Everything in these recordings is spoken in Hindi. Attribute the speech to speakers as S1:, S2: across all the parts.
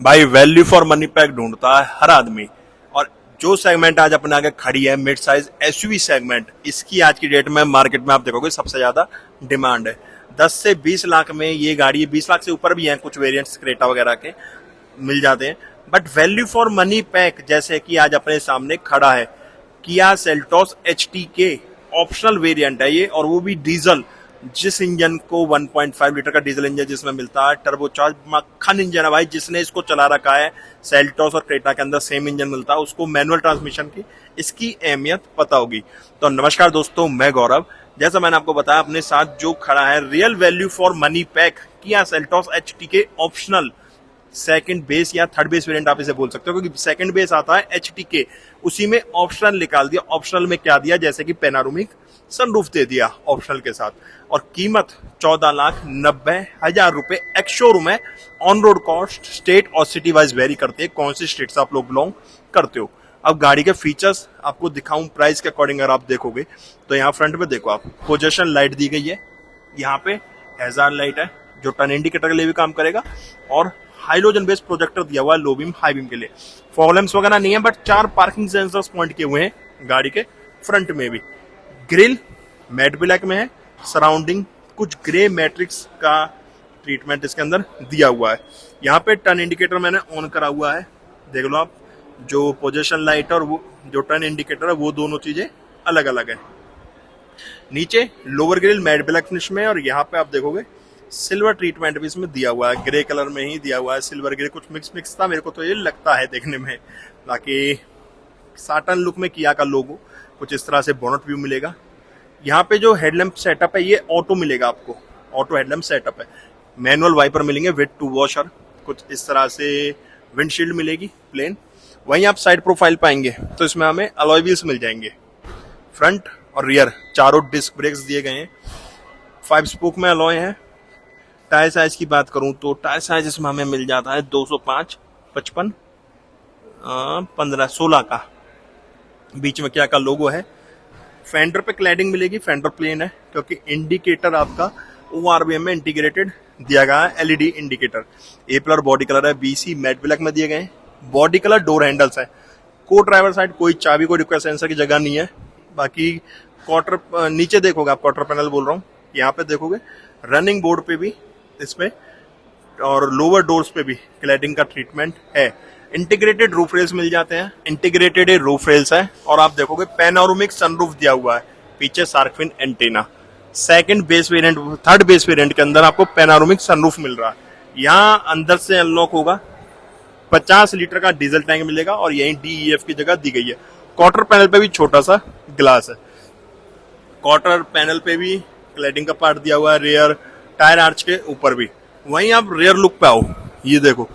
S1: भाई वैल्यू फॉर मनी पैक ढूंढता है हर आदमी। और जो सेगमेंट आज अपने आगे खड़ी है मिड साइज एसयूवी सेगमेंट, इसकी आज की डेट में मार्केट में आप देखोगे सबसे ज्यादा डिमांड है। 10 से 20 लाख में ये गाड़ी, 20 लाख से ऊपर भी हैं कुछ वेरिएंट्स क्रेटा वगैरह के मिल जाते हैं। But value for money pack जैसे कि आज अपने सामने खड़ा है किया सेल्टोस HTK, ऑप्शनल वेरिएंट है ये, और वो भी डीजल, जिस इंजन को 1.5 लीटर का डीजल इंजन जिसमें मिलता है, टर्बोचार्ज मक्खन इंजन है भाई। जिसने इसको चला रखा है, सेल्टोस और क्रेटा के अंदर सेम इंजन मिलता है, उसको मैनुअल ट्रांसमिशन की इसकी अहमियत पता होगी। तो नमस्कार दोस्तों, मैं गौरव। जैसा मैंने आपको बताया, अपने साथ जो खड़ा है real value for money pack किया Seltos HTK optional second base या थर्ड बेस वेरिएंट आप इसे बोल सकते हो, क्योंकि सेकंड बेस आता है HTK, उसी में ऑप्शनल निकाल दिया। ऑप्शनल में क्या दिया, जैसे कि पैनारोमिक सनरूफ दे दिया ऑप्शनल के साथ, और कीमत 14,90,000 रुपए एक्स शोरूम है। ऑन रोड कॉस्ट स्टेट और सिटी वाइज वेरी करते हैं, कौन सी स्टेट से आप लोग बिलोंग करते हो। अब गाड़ी के फीचर्स आपको दिखाऊं प्राइस के अकॉर्डिंग, अगर आप देखोगे तो यहाँ फ्रंट में देखो आप, पोजीशन लाइट दी गई है, यहाँ पे हैजार्ड लाइट है जो टर्न इंडिकेटर के लिए भी काम करेगा, और हाइलोजन बेस्ड प्रोजेक्टर दिया हुआ है लो बीम हाई बीम के लिए। फॉग लैंप्स वगैरह नहीं है, बट 4 पार्किंग सेंसर्स पॉइंट किए हुए हैं गाड़ी के फ्रंट में भी। ग्रिल मैट ब्लैक में है, सराउंडिंग कुछ ग्रे मैट्रिक्स का ट्रीटमेंट इसके अंदर दिया हुआ है। यहाँ पे टर्न इंडिकेटर मैंने ऑन करा हुआ है, देख लो आप, जो पोजीशन लाइट और वो जो टर्न इंडिकेटर है वो दोनों चीजें अलग अलग है। नीचे lower grill matte black finish में, और यहाँ पे आप देखोगे सिल्वर ट्रीटमेंट भी इसमें दिया हुआ है, ग्रे कलर में ही दिया हुआ है। सिल्वर ग्रे कुछ मिक्स था, मेरे को तो ये लगता है देखने में। बाकी साटन लुक में किया का लोगो कुछ इस तरह से बोनट व्यू मिलेगा। यहाँ पे जो हेडलैम्प सेटअप है ये ऑटो मिलेगा आपको, ऑटो हेडलैम्प सेटअप है। मैनुअल वाइपर मिलेंगे विद 2 वॉशर, कुछ इस तरह से विंडशील्ड मिलेगी प्लेन। वहीं आप साइड प्रोफाइल पाएंगे तो इसमें हमें अलॉय व्हील्स मिल जाएंगे। फ्रंट और रियर चारों डिस्क ब्रेक्स दिए गए हैं, 5 स्पोक में अलॉय है। टायर साइज की बात करूं तो टायर साइज इसमें हमें मिल जाता है 205, 55, 15, 16 का। बीच में क्या का लोगो है। फेंडर पे क्लैडिंग मिलेगी, फेंडर प्लेन है, क्योंकि इंडिकेटर आपका ORVM में इंटीग्रेटेड दिया गया है, LED इंडिकेटर। ए प्लर बॉडी कलर है, BC मैट ब्लैक में दिए गए हैं। बॉडी कलर डोर हैंडल्स है। को ड्राइवर साइड कोई चाबी को रिक्वेस्ट सेंसर की जगह नहीं है। बाकी क्वार्टर नीचे देखोगे आप, क्वार्टर पैनल बोल रहा हूँ, यहाँ पे देखोगे रनिंग बोर्ड पे भी इसमें और लोअर डोर्स पे भी क्लैडिंग का ट्रीटमेंट है। इंटीग्रेटेड रूफ रेल्स मिल जाते हैं, इंटीग्रेटेड रूफ रेल्स है, और आप देखोगे पैनोरामिक सनरूफ दिया हुआ है, पीछे shark fin antenna. Second base variant, third base variant के अंदर आपको पैनोरामिक सनरूफ मिल रहा है। यहाँ अंदर से अनलॉक होगा, 50 लीटर का डीजल टैंक मिलेगा, और यही DEF की जगह दी गई है। क्वार्टर पैनल पे भी छोटा सा ग्लास है, क्वार्टर पैनल पे भी क्लैडिंग का पार्ट दिया हुआ है, रियर टायर आर्च के ऊपर भी। वहीं आप रियर लुक पे आओ, ये देखो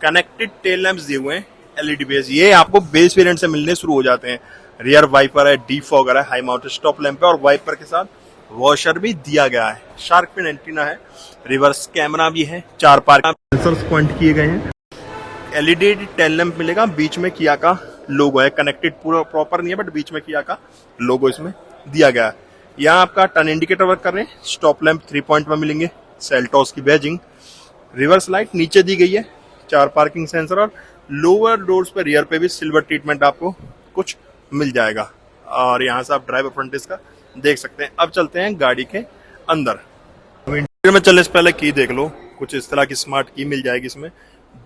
S1: कनेक्टेड टेल लैंप्स दिए हुए हैं LED बेस, ये आपको बेस वेरिएंट से मिलने शुरू हो जाते हैं। रियर वाइपर है, डीफॉगर है, हाई माउंटेड स्टॉप लैंप है, और वाइपर के साथ वॉशर भी दिया गया है। शार्क फिन एंटीना है, रिवर्स कैमरा भी है, 4 पार्किंग सेंसर्स पॉइंट किए गए हैं। LED टेल लैंप मिलेगा, बीच में किया का लोगो है, कनेक्टेड पूरा प्रॉपर नहीं है, बट बीच में किया का लोगो इसमें दिया गया है। यहाँ आपका टर्न इंडिकेटर वर्क कर रहे हैं, स्टॉप लैंप 3 पॉइंट में मिलेंगे, सेल्टोस की बैजिंग। रिवर्स लाइट नीचे दी गई है, 4 पार्किंग सेंसर, और लोअर डोर्स पे रियर पे भी सिल्वर ट्रीटमेंट आपको कुछ मिल जाएगा। और यहाँ से आप ड्राइवर फ्रंट इसका देख सकते हैं। अब चलते हैं गाड़ी के अंदर। इंटीरियर में चलने से पहले की देख लो, कुछ इस तरह की स्मार्ट की मिल जाएगी इसमें।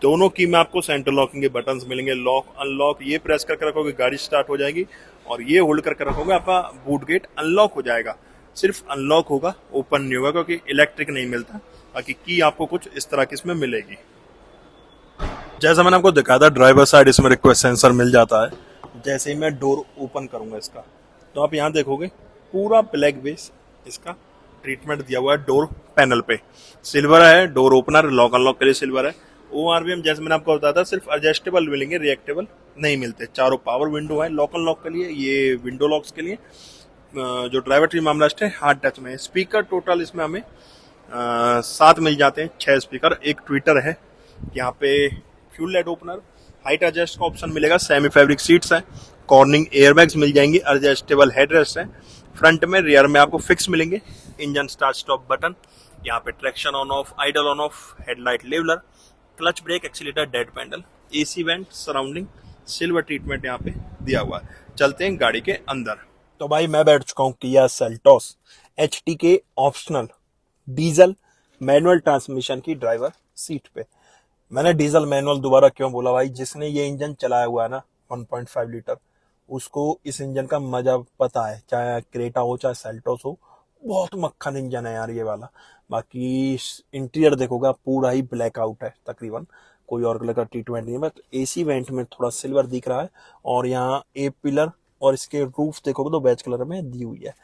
S1: दोनों की में आपको सेंटर लॉकिंग के बटन्स मिलेंगे, लॉक अनलॉक, ये प्रेस करके रखोगे गाड़ी स्टार्ट हो जाएगी, और ये होल्ड करके रखोगे आपका बूट गेट अनलॉक हो जाएगा। सिर्फ अनलॉक होगा, ओपन नहीं होगा, क्योंकि इलेक्ट्रिक नहीं मिलता। बाकी की आपको कुछ इस तरह की इसमें मिलेगी। जैसा मैंने आपको दिखाया था, ड्राइवर साइड इसमें रिक्वेस्ट सेंसर मिल जाता है। जैसे ही मैं डोर ओपन करूंगा इसका, तो आप यहाँ देखोगे पूरा ब्लैक बेस इसका ट्रीटमेंट दिया हुआ है। डोर पैनल पे सिल्वर है, डोर ओपनर लॉक अनलॉक के लिए सिल्वर है। ORVM जैसे मैंने आपको बताया था, सिर्फ एडजस्टेबल मिलेंगे, रिएक्टेबल नहीं मिलते। चारों पावर विंडो है, लॉक अनलॉक के लिए, ये विंडो लॉक्स के लिए। जो ड्राइवर ट्री मामला है हार्ड टच में। स्पीकर टोटल इसमें हमें 7 मिल जाते हैं, 6 स्पीकर, एक ट्विटर है। यहाँ पे fuel light opener, height adjust का ऑप्शन मिलेगा, सेमी फैब्रिक सीट्स है, कॉर्निंग एयरबैग्स मिल जाएंगी, एडजस्टेबल हेडरेस्ट है। फ्रंट में रियर में आपको फिक्स मिलेंगे, इंजन स्टार्ट स्टॉप बटन, यहाँ पे traction on off, idle on off, headlight leveller, clutch brake accelerator dead pedal, AC vent, surrounding, silver treatment यहाँ पे दिया हुआ है। चलते हैं गाड़ी के अंदर। तो भाई मैं बैठ चुका हूँ किया सेल्टोस HT के ऑप्शनल डीजल मैनुअल ट्रांसमिशन की ड्राइवर सीट पे। मैंने डीजल मैनुअल दोबारा क्यों बोला भाई, जिसने ये इंजन चलाया हुआ है ना 1.5 लीटर, उसको इस इंजन का मजा पता है, चाहे क्रेटा हो चाहे सेल्टोस हो। बहुत मक्खन इंजन है यार ये वाला। बाकी इंटीरियर देखोगा पूरा ही ब्लैक आउट है तकरीबन, कोई और कलर का ट्रीटमेंट नहीं है। बट एसी वेंट में थोड़ा सिल्वर दिख रहा है, और यहाँ ए पिलर और इसके रूफ देखोगे तो बेज कलर में दी हुई है।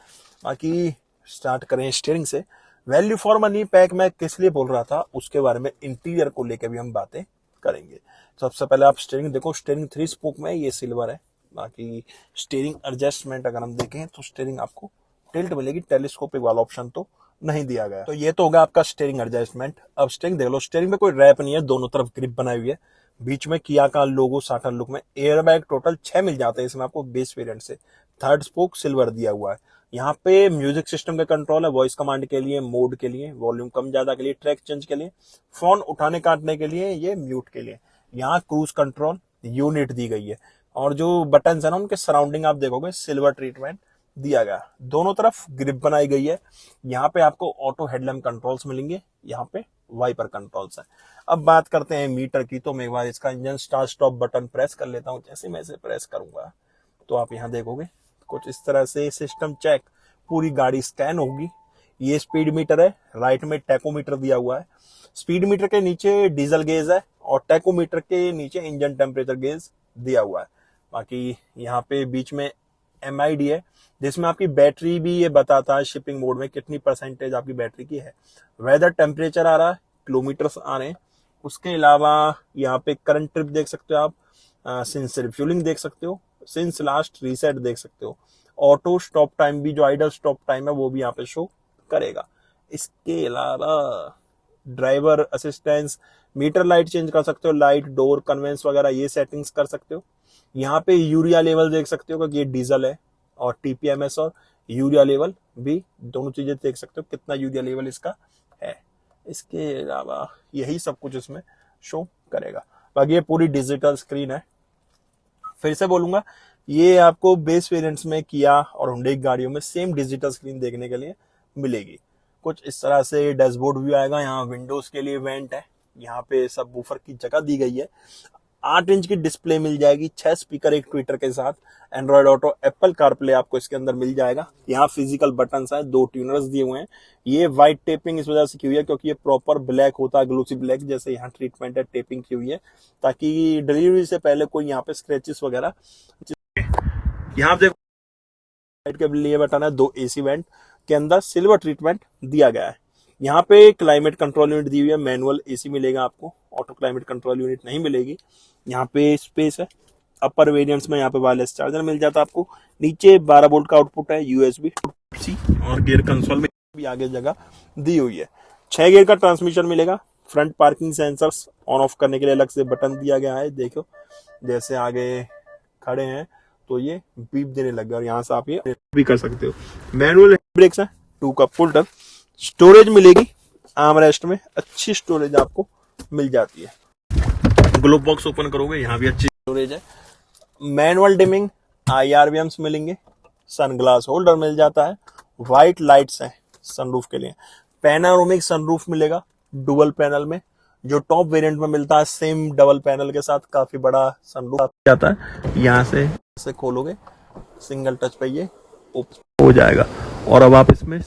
S1: बाकी स्टार्ट करें स्टीयरिंग से। वैल्यू फॉर मनी पैक मैं किस लिए बोल रहा था उसके बारे में, इंटीरियर को लेकर भी हम बातें करेंगे। सबसे पहले आप स्टीयरिंग देखो, स्टीयरिंग 3 स्पोक में, ये सिल्वर है। बाकी स्टीयरिंग एडजस्टमेंट अगर हम देखें तो स्टीयरिंग आपको टिल्ट मिलेगी, टेलीस्कोपिक वाला ऑप्शन तो नहीं दिया गया। तो ये तो होगा आपका स्टीयरिंग एडजस्टमेंट। अब स्टीयरिंग देख लो, स्टीयरिंग में कोई रैप नहीं है, दोनों तरफ ग्रिप बनाई हुई है, बीच में किया का लोगो साटर लुक में। एयर बैग टोटल 6 मिल जाते हैं इसमें आपको बेस वेरिएंट से। 3rd स्पोक सिल्वर दिया हुआ है। यहाँ पे म्यूजिक सिस्टम का कंट्रोल है, वॉइस कमांड के लिए, मोड के लिए, वॉल्यूम कम ज्यादा के लिए, ट्रैक चेंज के लिए, फोन उठाने काटने के लिए, ये म्यूट के लिए। यहाँ क्रूज कंट्रोल यूनिट दी गई है, और जो बटन है ना उनके सराउंडिंग आप देखोगे सिल्वर ट्रीटमेंट दिया गया। दोनों तरफ ग्रिप बनाई गई है। यहाँ पे आपको ऑटो हेडलैम्प कंट्रोल्स मिलेंगे, यहाँ पे वाइपर कंट्रोल्स है। अब बात करते हैं मीटर की, तो मैं एक बार इसका engine start stop button press कर लेता हूँ। जैसे मैं इसे प्रेस करूंगा तो आप यहाँ देखोगे कुछ इस तरह से सिस्टम चेक, पूरी गाड़ी स्कैन होगी। ये स्पीड मीटर है, राइट में टैकोमीटर दिया हुआ है। स्पीड मीटर के नीचे डीजल गेज है, और टैकोमीटर के नीचे इंजन टेम्परेचर गेज दिया हुआ है। बाकी यहाँ पे बीच में MID है, जिसमें आपकी बैटरी भी ये बताता है शिपिंग मोड में कितनी परसेंटेज आपकी बैटरी की है। वेदर टेम्परेचर आ रहा है, किलोमीटर्स आ रहे हैं। उसके अलावा यहाँ पे करंट ट्रिप देख सकते हो आप, सिंस रिफ्यूलिंग देख सकते हो, सिंस लास्ट रीसेट देख सकते हो। ऑटो स्टॉप टाइम भी, जो आइडल स्टॉप टाइम है वो भी यहाँ पे शो करेगा। इसके अलावा driver assistance, meter light change कर सकते हो, लाइट डोर कन्वेंस वगैरह ये सेटिंग्स कर सकते हो। यहाँ पे यूरिया लेवल देख सकते हो क्योंकि ये डीजल है, और TPMS और यूरिया लेवल भी दोनों चीजें देख सकते हो कितना यूरिया लेवल इसका है। इसके अलावा यही सब कुछ इसमें शो करेगा। बाकी ये पूरी डिजिटल स्क्रीन है। फिर से बोलूंगा, ये आपको बेस वेरिएंट्स में किया और हुंडई गाड़ियों में सेम डिजिटल स्क्रीन देखने के लिए मिलेगी। कुछ इस तरह से डैशबोर्ड भी आएगा। यहाँ विंडोज के लिए वेंट है, यहाँ पे सब वूफर की जगह दी गई है। 8 इंच की डिस्प्ले मिल जाएगी, 6 स्पीकर, एक ट्विटर के साथ, एंड्रॉइड ऑटो, एप्पल कारप्ले आपको इसके अंदर मिल जाएगा। यहाँ फिजिकल बटन्स हैं, 2 ट्यूनर्स दिए हुए हैं। ये व्हाइट टेपिंग इस वजह से की हुई है क्योंकि ये प्रॉपर ब्लैक होता है, ग्लोसी ब्लैक जैसे यहाँ ट्रीटमेंट है, टेपिंग की हुई है ताकि डिलीवरी से पहले कोई यहाँ पे स्क्रैचेस वगैरह। यहाँ देखो साइड के लिए बटन है, 2 AC वेंट के अंदर सिल्वर ट्रीटमेंट दिया गया है। यहाँ पे क्लाइमेट कंट्रोल यूनिट दी हुई है, मैनुअल AC मिलेगा आपको, ऑटो क्लाइमेट कंट्रोल यूनिट नहीं मिलेगी। यहाँ पे स्पेस है, अपर वेरिएंट्स में यहाँ पे वायरलेस चार्जर मिल जाता है आपको। नीचे 12 वोल्ट का आउटपुट है, USB C, और गियर कंसोल में भी आगे जगह दी हुई है। 6 गियर का ट्रांसमिशन मिलेगा। Front parking sensors on off करने के लिए अलग से बटन दिया गया है। देखो जैसे आगे खड़े हैं तो ये बीप देने लग गया, और यहाँ से आप ये भी कर सकते हो। मैनुअल ब्रेक्स है, 2 कप होल्डर, स्टोरेज मिलेगी आर्मरेस्ट में, अच्छी स्टोरेज आपको मिल जाती है। ग्लोव बॉक्स ओपन करोगे, यहाँ भी अच्छी स्टोरेज है। मैनुअल डिमिंग, IRVMs मिलेंगे, सनग्लास होल्डर मिल जाता है, व्हाइट लाइट्स हैं सनरूफ के लिए। पैनारोमिक सनरूफ मिलेगा डुअल पैनल में, जो टॉप वेरिएंट में मिलता है सेम डबल पैनल के साथ, काफी बड़ा सनरूफ जाता है। यहाँ से खोलोगे, सिंगल टच पे ये ओपन हो जाएगा। और अब आप इसमें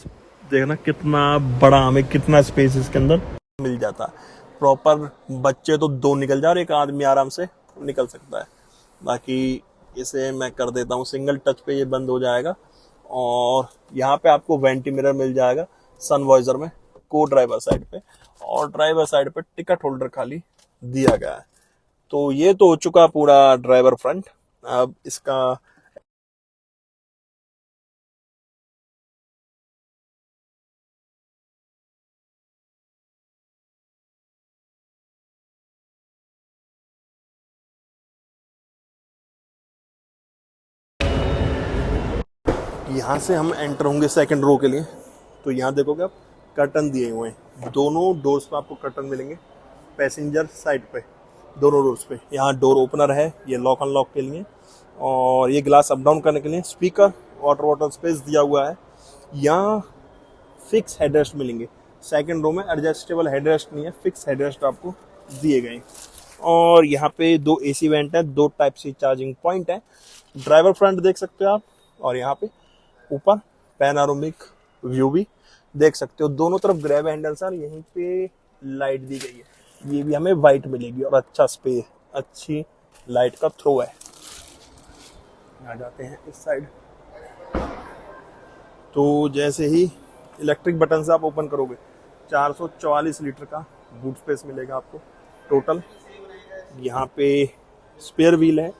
S1: देखना कितना बड़ा, हमें कितना स्पेस इसके अंदर मिल जाता है। प्रॉपर बच्चे तो 2 निकल जा, और एक आदमी आराम से निकल सकता है। बाकी इसे मैं कर देता हूँ, सिंगल टच पे ये बंद हो जाएगा। और यहाँ पे आपको वेंटी मिरर मिल जाएगा सन वॉइजर में, को ड्राइवर साइड पे, और ड्राइवर साइड पे टिकट होल्डर खाली दिया गया है। तो ये तो हो चुका पूरा ड्राइवर फ्रंट। अब इसका यहाँ से हम एंटर होंगे सेकंड रो के लिए। तो यहाँ देखोगे आप कर्टन दिए हुए हैं, दोनों डोर्स पे आपको कर्टन मिलेंगे। पैसेंजर साइड पे, दोनों डोर्स पे। यहाँ डोर ओपनर है, ये लॉक अनलॉक के लिए, और ये ग्लास अप डाउन करने के लिए। स्पीकर, वाटर स्पेस दिया हुआ है। यहाँ फिक्स हेडरेस्ट मिलेंगे। सेकंड रो में एडजस्टेबल हेडरेस्ट नहीं है, फिक्स हेडरेस्ट आपको दिए गए। और यहाँ पे 2 AC वेंट है, 2 टाइप सी चार्जिंग पॉइंट है। ड्राइवर फ्रंट देख सकते हो आप, और यहाँ पे ऊपर पैनारोमिक व्यू भी देख सकते हो। दोनों तरफ ग्रैब हैंडल सर, यहीं पे लाइट दी गई है, ये भी हमें वाइट मिलेगी और अच्छा स्पेस, अच्छी लाइट का थ्रो है। आ जाते हैं इस साइड, तो जैसे ही इलेक्ट्रिक बटन से आप ओपन करोगे 444 लीटर का बूट स्पेस मिलेगा आपको टोटल। यहाँ पे स्पेयर व्हील है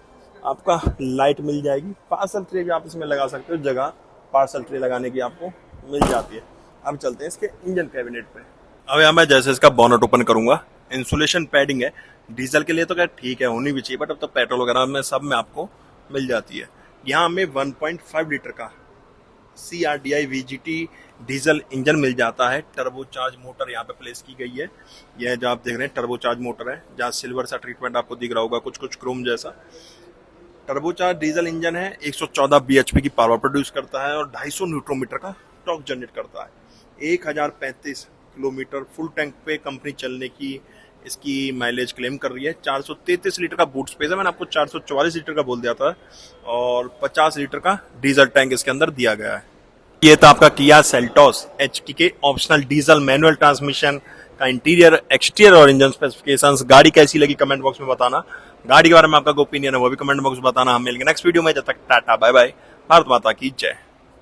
S1: आपका, लाइट मिल जाएगी। पार्सल ट्रे भी आप इसमें लगा सकते हो, जगह पार्सल ट्रे लगाने की आपको मिल जाती है। अब चलते हैं इसके इंजन कैबिनेट पे। अब यहाँ मैं जैसे इसका बॉनेट ओपन करूंगा, इंसुलेशन पैडिंग है, डीजल के लिए तो क्या ठीक है, होनी भी चाहिए, बट अब तो पेट्रोल वगैरह में सब में आपको मिल जाती है। यहाँ हमें 1.5 लीटर का CRDI VGT डीजल इंजन मिल जाता है। टर्बोचार्ज मोटर यहाँ पे प्लेस की गई है। यह जो आप देख रहे हैं टर्बोचार्ज मोटर है, जहाँ सिल्वर सा ट्रीटमेंट आपको दिख रहा होगा, कुछ कुछ क्रोम जैसा। टर्बोचार्ज डीजल इंजन है, 114 bhp की पावर प्रोड्यूस करता है और 250 न्यूटन मीटर का टॉर्क जनरेट करता है। 1035 किलोमीटर फुल टैंक पे कंपनी चलने की इसकी माइलेज क्लेम कर रही है। 433 लीटर का बूट स्पेस है, मैंने आपको 444 लीटर का बोल दिया था, और 50 लीटर का डीजल टैंक इसके अंदर दिया गया है। ये था आपका किया सेल्टोस HT के ऑप्शनल डीजल मैनुअल ट्रांसमिशन का इंटीरियर, एक्सटीरियर और इंजन स्पेसिफिकेशंस। गाड़ी कैसी लगी कमेंट बॉक्स में बताना, गाड़ी के बारे में आपका ओपिनियन है वो भी कमेंट बॉक्स में बताना। हम मिलेंगे नेक्स्ट वीडियो में, जब तक टाटा बाय बाय, भारत माता की जय।